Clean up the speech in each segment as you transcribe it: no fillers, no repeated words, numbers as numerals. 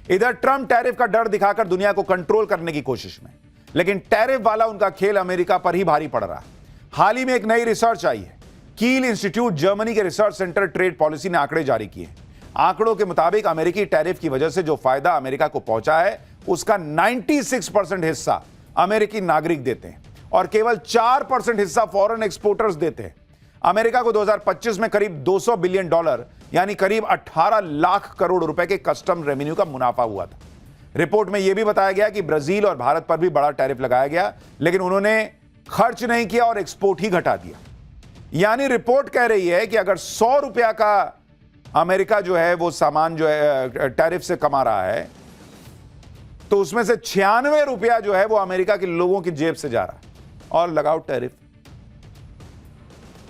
इधर Trump tariff का डर दिखाकर दुनिया को कंट्रोल करने की कोशिश में, लेकिन टैरिफ वाला उनका खेल अमेरिका पर ही भारी पड़ रहा है। हाल ही में एक नई रिसर्च आई है। कील इंस्टीट्यूट जर्मनी के रिसर्च सेंटर ट्रेड पॉलिसी ने आंकड़े जारी किए। आंकड़ों के मुताबिक अमेरिकी टैरिफ की वजह से जो फायदा अमेरिका को पहुंचा है उसका 96% हिस्सा अमेरिकी नागरिक देते हैं और केवल 4% हिस्सा फॉरेन एक्सपोर्टर्स देते हैं। अमेरिका को 2025 में करीब $200 बिलियन यानी करीब 18 लाख करोड़ रुपए के कस्टम रेवेन्यू का मुनाफा हुआ था। रिपोर्ट में यह भी बताया गया कि ब्राजील और भारत पर भी बड़ा टैरिफ लगाया गया, लेकिन उन्होंने खर्च नहीं किया और एक्सपोर्ट ही घटा दिया। यानी रिपोर्ट कह रही है कि अगर 100 रुपया का अमेरिका जो है वो सामान जो है टैरिफ से कमा रहा है, तो उसमें से 96 रुपया जो है वो अमेरिका के लोगों की जेब से जा रहा है और लगाओ टैरिफ।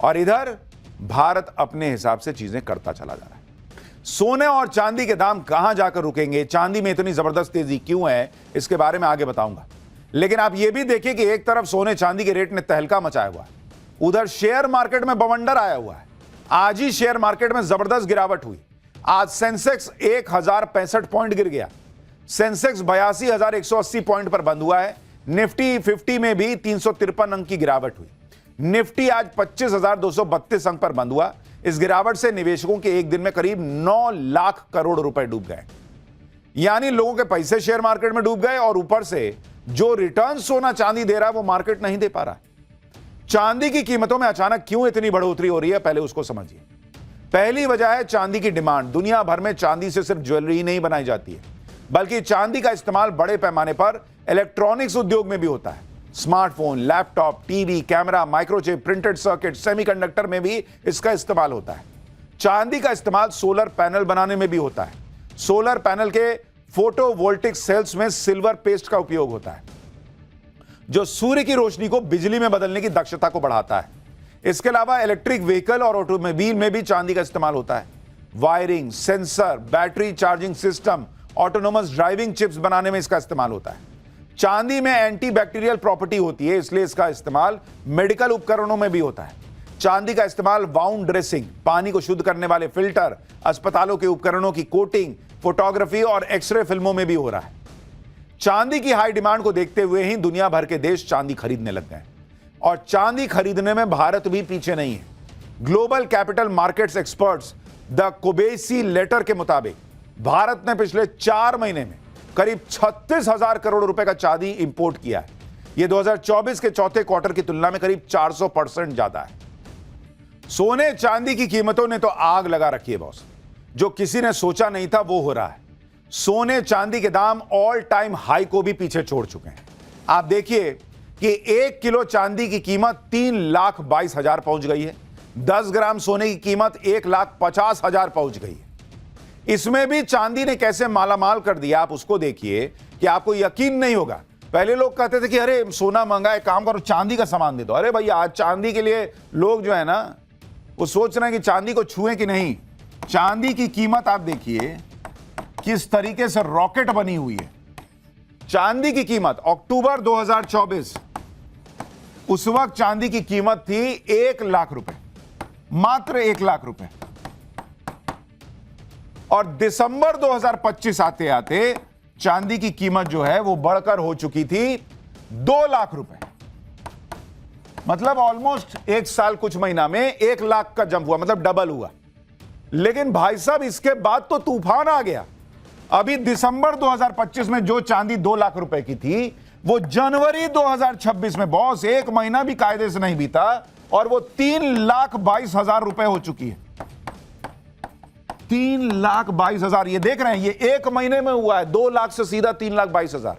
और इधर भारत अपने हिसाब से चीजें करता चला जा रहा है। सोने और चांदी के दाम कहां जाकर रुकेंगे, चांदी में इतनी जबरदस्त तेजी क्यों है, इसके बारे में आगे बताऊंगा। लेकिन आप यह भी देखिए कि एक तरफ सोने चांदी के रेट ने तहलका मचाया हुआ है, उधर शेयर मार्केट में बवंडर आया हुआ है। आज ही शेयर मार्केट में जबरदस्त गिरावट हुई। आज सेंसेक्स 1065 पॉइंट गिर गया। सेंसेक्स 82,180 पॉइंट पर बंद हुआ है। निफ्टी 50 में भी 353 अंक की गिरावट हुई। निफ्टी आज 25,232 अंक पर बंद हुआ। इस गिरावट से निवेशकों के एक दिन में करीब 9 लाख करोड़ रुपए डूब गए। यानी लोगों के पैसे शेयर मार्केट में डूब गए और ऊपर से जो रिटर्न सोना चांदी दे रहा है वो मार्केट नहीं दे पा रहा। चांदी की कीमतों में अचानक क्यों इतनी बढ़ोतरी हो रही है, पहले उसको समझिए। पहली वजह है चांदी की डिमांड। दुनिया भर में चांदी से सिर्फ ज्वेलरी ही नहीं बनाई जाती है, बल्कि चांदी का इस्तेमाल बड़े पैमाने पर इलेक्ट्रॉनिक्स उद्योग में भी होता है। Smartphone, laptop, TV, camera, microchip, printed circuit, semiconductor में भी इसका इस्तेमाल होता है। चांदी का इस्तेमाल सोलर पैनल बनाने में भी होता है। सोलर पैनल के फोटोवोल्टिक सेल्स में सिल्वर पेस्ट का उपयोग होता है, जो सूर्य की रोशनी को बिजली में बदलने की दक्षता को बढ़ाता है। इसके अलावा इलेक्ट्रिक व्हीकल और ऑटोमोबाइल में भी चांदी का इस्तेमाल होता है। Wiring, sensor, battery charging system, autonomous driving chips बनाने में इसका इस्तेमाल होता है। चांदी में एंटी बैक्टीरियल प्रॉपर्टी होती है, इसलिए इसका इस्तेमाल मेडिकल उपकरणों में भी होता है। चांदी का इस्तेमाल वाउंड ड्रेसिंग, पानी को शुद्ध करने वाले फिल्टर, अस्पतालों के उपकरणों की कोटिंग, फोटोग्राफी और एक्सरे फिल्मों में भी हो रहा है। चांदी की हाई डिमांड को देखते हुए ही दुनिया भर के देश चांदी खरीदने लग गए और चांदी खरीदने में भारत भी पीछे नहीं है। Global capital markets experts the Kobeissi letter के मुताबिक भारत ने पिछले 4 महीने में करीब 36,000 करोड़ रुपए का चांदी इंपोर्ट किया है। यह 2024 के चौथे क्वार्टर की तुलना में करीब 400% ज्यादा है। सोने चांदी की कीमतों ने तो आग लगा रखी है बॉस। जो किसी ने सोचा नहीं था वो हो रहा है। सोने चांदी के दाम ऑल टाइम हाई को भी पीछे छोड़ चुके हैं। आप देखिए कि 1 किलो चांदी की कीमत 3,22,000 पहुंच गई है। 10 ग्राम सोने की कीमत 1,50,000 पहुंच गई है। इसमें भी चांदी ने कैसे मालामाल कर दिया, आप उसको देखिए कि आपको यकीन नहीं होगा। पहले लोग कहते थे कि अरे सोना महंगा है, काम करो चांदी का सामान दे दो। अरे भैया, आज चांदी के लिए लोग जो है ना वो सोच रहे हैं कि चांदी को छुएं कि नहीं। चांदी की कीमत आप देखिए किस तरीके से रॉकेट बनी हुई है। चांदी की कीमत अक्टूबर 2024, उस वक्त चांदी की कीमत थी 1 लाख रुपए, मात्र 1 लाख रुपए। और दिसंबर 2025 आते आते चांदी की कीमत जो है वो बढ़कर हो चुकी थी 2 लाख रुपए। मतलब ऑलमोस्ट 1 साल कुछ महीना में 1 लाख का जंप हुआ, मतलब डबल हुआ। लेकिन भाई साहब, इसके बाद तो तूफान आ गया। अभी दिसंबर 2025 में जो चांदी 2 लाख रुपए की थी, वो जनवरी 2026 में बॉस 1 महीना भी कायदे से नहीं बीता और वो 3,22,000 रुपए हो चुकी है। 3,22,000, ये देख रहे हैं, ये 1 महीने में हुआ है। 2 लाख से सीधा 3,22,000।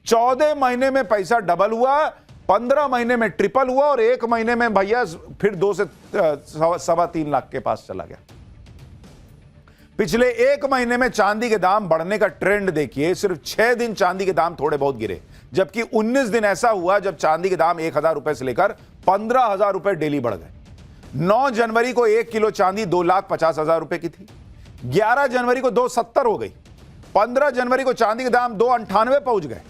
14 महीने में पैसा डबल हुआ, 15 महीने में ट्रिपल हुआ और 1 महीने में भैया फिर 2 से 3.25 लाख के पास चला गया। पिछले 1 महीने में चांदी के दाम बढ़ने का ट्रेंड देखिए। सिर्फ 6 दिन चांदी के दाम थोड़े बहुत गिरे, जबकि 19 दिन ऐसा हुआ जब चांदी के दाम 1,000 रुपए से लेकर 15,000 रुपए डेली बढ़ गए। 9 जनवरी को 1 किलो चांदी 2,50,000 रुपए की थी। 11 जनवरी को 2,70 हो गई। 15 जनवरी को चांदी के दाम 2,98 पहुंच गए।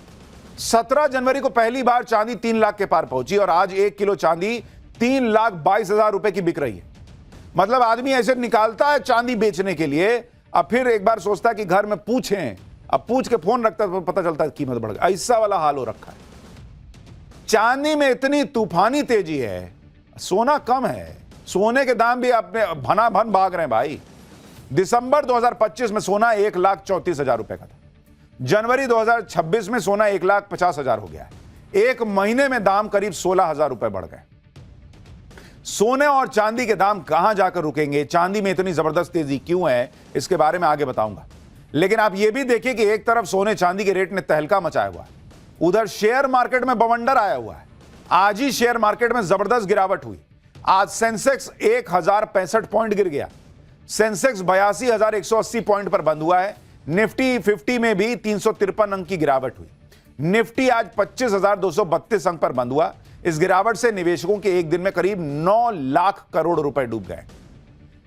17 जनवरी को पहली बार चांदी 3 लाख के पार पहुंची और आज 1 किलो चांदी 3,22,000 रुपए की बिक रही है। मतलब आदमी ऐसे निकालता है चांदी बेचने के लिए, अब फिर एक बार सोचता है कि घर में पूछें अब पूछ के फोन रखता है तो पता चलता है कीमत बढ़ गई। ऐसा वाला हाल हो रखा है। चांदी में इतनी तूफानी तेजी है, सोना कम है, सोने के दाम भी अपने भनाभन भाग रहे हैं भाई। दिसंबर 2025 में सोना 1,34,000 रुपए का था। जनवरी 2026 में सोना 1,50,000 हो गया है। एक महीने में दाम करीब 16,000 रुपए बढ़ गए। सोने और चांदी के दाम कहां जाकर रुकेंगे, चांदी में इतनी जबरदस्त तेजी क्यों है, इसके बारे में आगे बताऊंगा। लेकिन आप यह भी देखिए कि एक तरफ सोने चांदी के रेट ने तहलका मचाया हुआ है, उधर शेयर मार्केट में बवंडर आया हुआ है। आज ही शेयर मार्केट में जबरदस्त गिरावट हुई। आज सेंसेक्स 1,065 पॉइंट गिर गया। सेंसेक्स 82,180 पॉइंट पर बंद हुआ है। निफ्टी 50 में भी 353 अंक की गिरावट हुई। निफ्टी आज 25,232 अंक पर बंद हुआ। इस गिरावट से निवेशकों के एक दिन में करीब 9 लाख करोड़ रुपए डूब गए।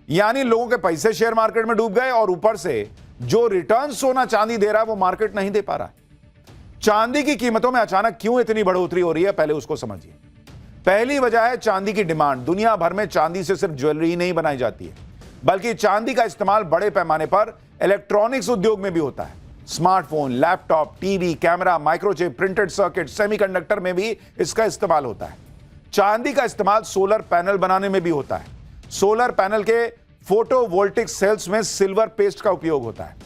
यानी लोगों के पैसे शेयर मार्केट में डूब गए और ऊपर से जो रिटर्न सोना चांदी दे रहा है वो मार्केट नहीं दे पा रहा है। चांदी की कीमतों में अचानक क्यों इतनी बढ़ोतरी हो रही है, पहले उसको समझिए। पहली वजह है चांदी की डिमांड। दुनिया भर में चांदी से सिर्फ ज्वेलरी ही नहीं बनाई जाती है, बल्कि चांदी का इस्तेमाल बड़े पैमाने पर इलेक्ट्रॉनिक्स उद्योग में भी होता है। Smartphone, laptop, TV, camera, microchip, printed circuit, semiconductor में भी इसका इस्तेमाल होता है। चांदी का इस्तेमाल सोलर पैनल बनाने में भी होता है। सोलर पैनल के फोटोवोल्टिक सेल्स में सिल्वर पेस्ट का उपयोग होता है,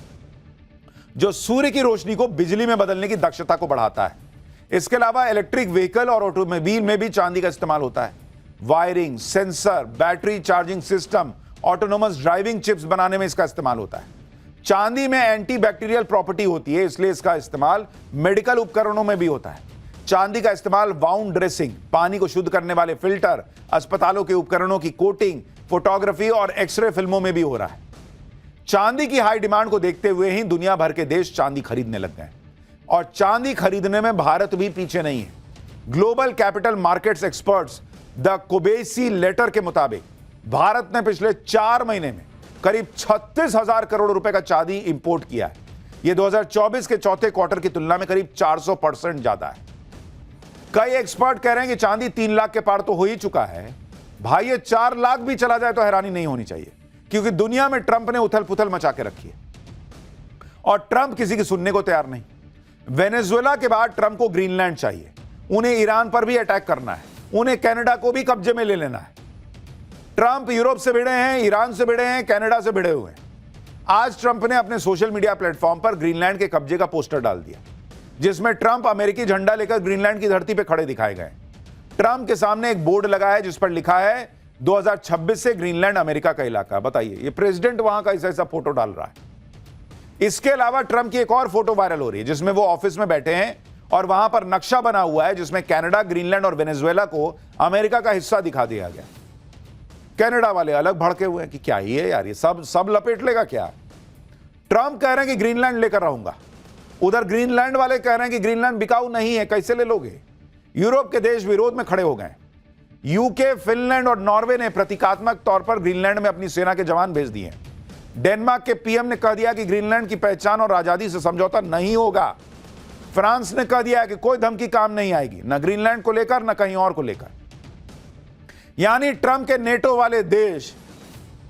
जो सूर्य की रोशनी को बिजली में बदलने की दक्षता को बढ़ाता है। इसके अलावा इलेक्ट्रिक व्हीकल और ऑटोमोबाइल में भी चांदी का इस्तेमाल होता है। Wiring, sensor, battery charging system, autonomous driving chips बनाने में इसका इस्तेमाल होता है। चांदी में एंटी बैक्टीरियल प्रॉपर्टी होती है, इसलिए इसका इस्तेमाल मेडिकल उपकरणों में भी होता है। चांदी का इस्तेमाल वाउंड ड्रेसिंग, पानी को शुद्ध करने वाले फिल्टर, अस्पतालों के उपकरणों की कोटिंग, फोटोग्राफी और एक्सरे फिल्मों में भी हो रहा है। चांदी की हाई डिमांड को देखते हुए ही दुनिया भर के देश चांदी खरीदने लग गए और चांदी खरीदने में भारत भी पीछे नहीं है। Global capital markets experts the Kobeissi letter के मुताबिक भारत ने पिछले 4 महीने में करीब 36,000 करोड़ रुपए का चांदी इंपोर्ट किया है। यह 2024 के चौथे क्वार्टर की तुलना में करीब 400% ज्यादा है। कई एक्सपर्ट कह रहे हैं कि चांदी 3 लाख के पार तो हो ही चुका है। भाई ये 4 लाख भी चला जाए तो हैरानी नहीं होनी चाहिए, क्योंकि दुनिया में ट्रंप ने उथल पुथल मचा के रखी है और ट्रंप किसी की सुनने को तैयार नहीं। वेनेजुएला के बाद ट्रंप को ग्रीनलैंड चाहिए, उन्हें ईरान पर भी अटैक करना है, उन्हें कनाडा को भी कब्जे में ले लेना है। ट्रंप यूरोप से भिड़े हैं, ईरान से भिड़े हैं, कनाडा से भिड़े हुए हैं। आज ट्रंप ने अपने सोशल मीडिया प्लेटफॉर्म पर ग्रीनलैंड के कब्जे का पोस्टर डाल दिया, जिसमें ट्रंप अमेरिकी झंडा लेकर ग्रीनलैंड की धरती पर खड़े दिखाए गए। ट्रंप के सामने एक बोर्ड लगा है जिस पर लिखा है 2026 से ग्रीनलैंड अमेरिका का इलाका। बताइए, ये प्रेसिडेंट वहां का ऐसा फोटो डाल रहा है। इसके अलावा ट्रंप की एक और फोटो वायरल हो रही है जिसमें वो ऑफिस में बैठे हैं और वहां पर नक्शा बना हुआ है जिसमें कनाडा, ग्रीनलैंड और वेनेजुएला को अमेरिका का हिस्सा दिखा दिया गया। कनाडा वाले अलग भड़के हुए हैं कि क्या ही है यार, ये सब लपेट लेगा क्या। ट्रंप कह रहे हैं कि ग्रीनलैंड लेकर रहूंगा, उधर ग्रीनलैंड वाले कह रहे हैं कि ग्रीनलैंड बिकाऊ नहीं है, कैसे ले लोगे। यूरोप के देश विरोध में खड़े हो गए। यूके, फिनलैंड और नॉर्वे ने प्रतीकात्मक तौर पर ग्रीनलैंड में अपनी सेना के जवान भेज दिए। डेनमार्क के पीएम ने कह दिया कि ग्रीनलैंड की पहचान और आजादी से समझौता नहीं होगा। फ्रांस ने कह दिया कि कोई धमकी काम नहीं आएगी, न ग्रीनलैंड को लेकर न कहीं और को लेकर। यानी ट्रंप के नेटो वाले देश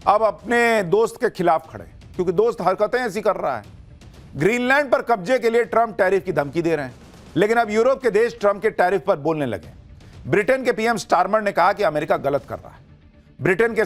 अब अपने दोस्त के खिलाफ खड़े, क्योंकि दोस्त हरकतें ऐसी कर रहा है। ग्रीनलैंड पर कब्जे के लिए ट्रंप टैरिफ की धमकी दे रहे हैं, लेकिन अब यूरोप के देश ट्रंप के टैरिफ पर बोलने लगे। ब्रिटेन के पीएम स्टारमर ने कहा कि अमेरिका गलत कर रहा है। ब्रिटेन के